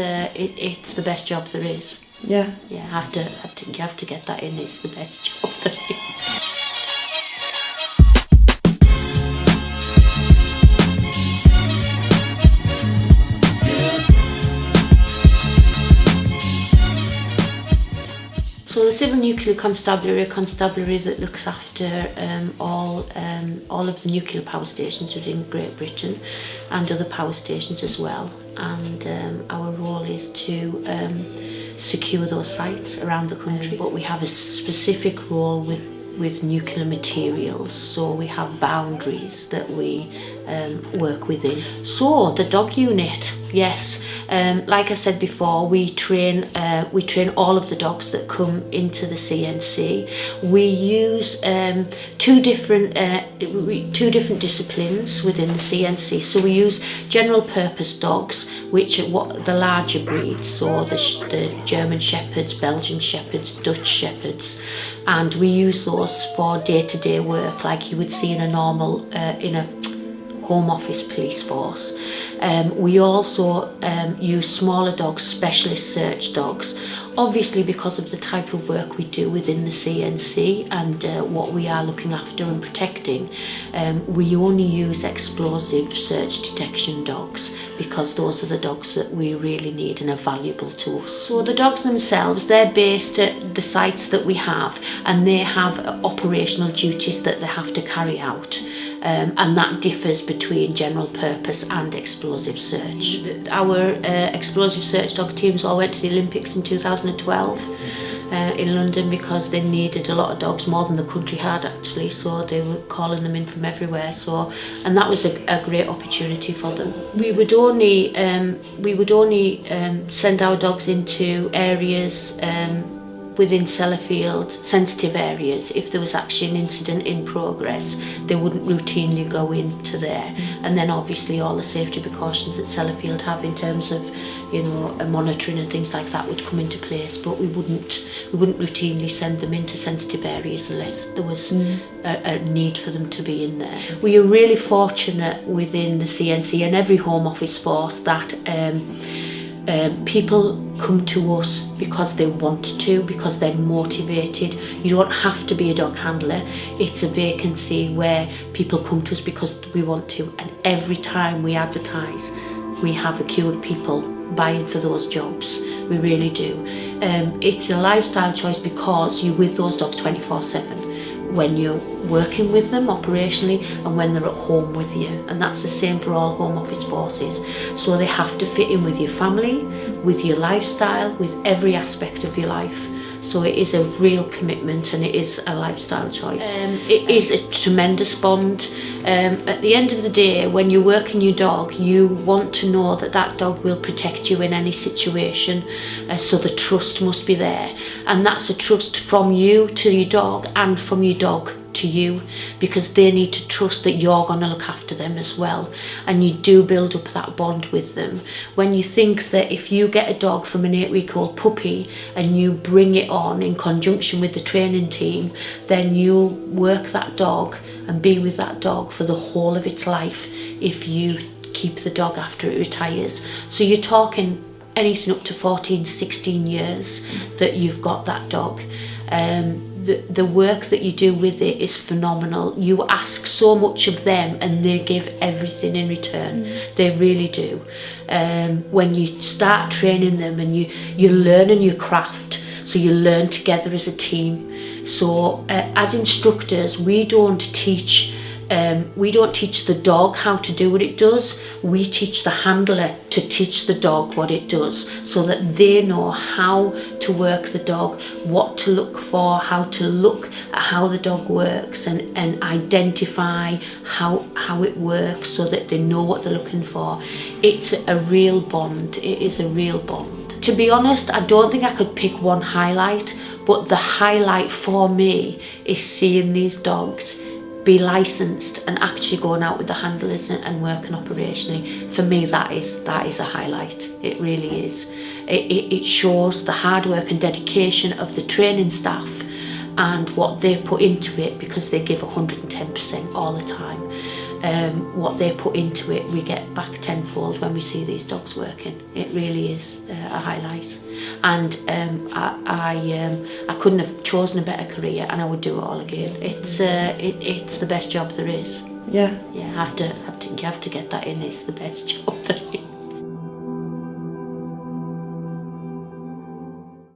it's the best job there is. Yeah. Yeah, you have to get that in. It's the best job there is. So the Civil Nuclear Constabulary, a constabulary that looks after all of the nuclear power stations within Great Britain and other power stations as well. And our role is to secure those sites around the country. But we have a specific role with nuclear materials, so we have boundaries that we work within. So the dog unit, yes, like I said before, we train all of the dogs that come into the CNC. We use two different disciplines within the CNC. So we use general purpose dogs, which are the larger breeds, so the German Shepherds, Belgian Shepherds, Dutch Shepherds, and we use those for day-to-day work like you would see in a normal in a Home Office police force. We also use smaller dogs, specialist search dogs, obviously because of the type of work we do within the CNC and what we are looking after and protecting. We only use explosive search detection dogs because those are the dogs that we really need and are valuable to us. So the dogs themselves, they're based at the sites that we have, and they have operational duties that they have to carry out. And that differs between general purpose and explosive search. Our explosive search dog teams all went to the Olympics in 2012 in London because they needed a lot of dogs, more than the country had actually, so they were calling them in from everywhere. So, and that was a great opportunity for them. We would only send our dogs into areas within Sellafield, sensitive areas. If there was actually an incident in progress, they wouldn't routinely go into there. And then obviously all the safety precautions that Sellafield have in terms of, you know, monitoring and things like that would come into place. But we wouldn't routinely send them into sensitive areas unless there was a need for them to be in there. We are really fortunate within the CNC and every Home Office force that people come to us because they want to, because they're motivated. You don't have to be a dog handler. It's a vacancy where people come to us because we want to, and every time we advertise we have a queue of people buying for those jobs. We really do. It's a lifestyle choice because you're with those dogs 24/7 when you're working with them operationally and when they're at home with you, and that's the same for all Home Office forces. So they have to fit in with your family, with your lifestyle, with every aspect of your life. So it is a real commitment and it is a lifestyle choice. It is a tremendous bond. At the end of the day, when you're working your dog, you want to know that that dog will protect you in any situation. So the trust must be there. And that's a trust from you to your dog and from your dog to you, because they need to trust that you're going to look after them as well, and you do build up that bond with them. When you think that if you get a dog from an 8-week-old puppy and you bring it on in conjunction with the training team, then you'll work that dog and be with that dog for the whole of its life if you keep the dog after it retires. So you're talking anything up to 14, 16 years that you've got that dog. The work that you do with it is phenomenal. You ask so much of them and they give everything in return. They really do. When you start training them and you learn a new craft, so you learn together as a team. So as instructors, we don't teach the dog how to do what it does. We teach the handler to teach the dog what it does, so that they know how to work the dog, what to look for, how to look at how the dog works, and identify how it works so that they know what they're looking for. It's a real bond. It is a real bond. To be honest, I don't think I could pick one highlight, but the highlight for me is seeing these dogs be licensed and actually going out with the handlers and working operationally. For me, that is a highlight. It really is. It shows the hard work and dedication of the training staff and what they put into it, because they give 110% all the time. what they put into it, we get back tenfold when we see these dogs working. It really is a highlight. And I couldn't have chosen a better career, and I would do it all again. It's the best job there is. Yeah. Yeah, you have to get that in. It's the best job there is.